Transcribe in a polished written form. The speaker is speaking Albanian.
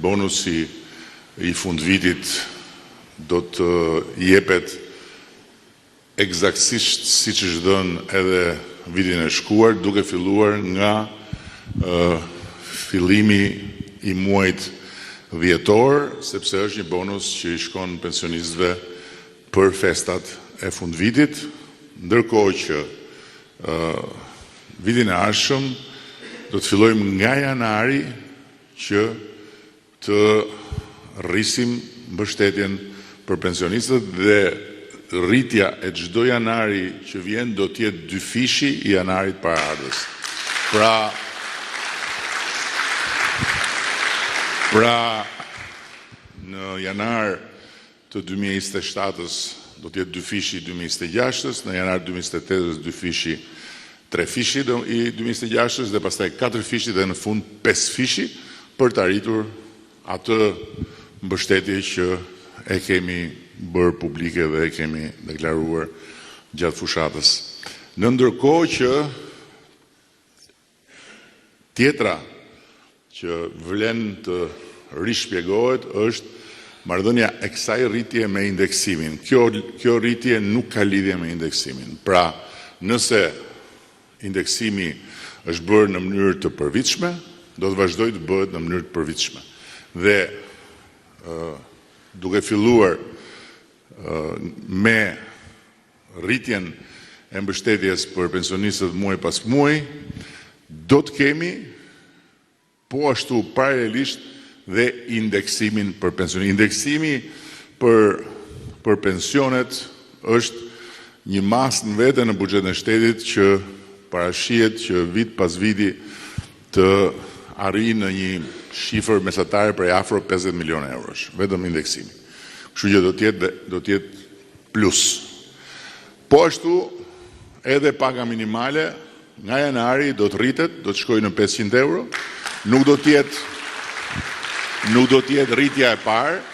bonusi i fundvitit do të jepet eksaktësisht siç është dhënë edhe vitin e shkuar, duke filluar nga fillimi i muajit dhjetor, sepse është një bonus që i shkon pensionistëve për festat e fundvitit, ndërkohë që vitin e ardhshëm do të fillojmë nga janari që të rrisim mbështetjen për pensionistët dhe rritja e çdo janari që vjen do të jetë dyfishi i janarit paraardhës. Pra në janar të 2027-ës do të jetë dyfishi i 2026-ës, në janar 2028-ës dyfishi 3 fishi i 2026-ës dhe pastaj 4 fishi dhe në fund 5 fishi për të arritur atë mbështetje që e kemi bërë publike dhe e kemi deklaruar gjatë fushatës. Në ndërkohë që tjetra që vlen të rishpjegohet është marrëdhënia e kësaj rritje me indeksimin. Kjo rritje nuk ka lidhje me indeksimin. Pra, nëse indeksimi është bërë në mënyrë të përvitshme, do të vazhdoj të bëhet në mënyrë të përvitshme. Dhe duke filluar me rritjen e mbështetjes për pensionistët muaj pas muaj, do të kemi po ashtu paralelisht dhe indeksimin për pensionet. Indeksimi për pensionet është një masë në vete në buxhetin e shtetit që parashihet që vit pas viti të arrijë në një shifër mesatare prej afro 50 milionë eurosh, vetëm indeksimi. Kështu që do të jetë plus. Po ashtu edhe paga minimale nga janari do të rritet, do të shkojë në 500 euro. Nuk do të jetë rritja e parë,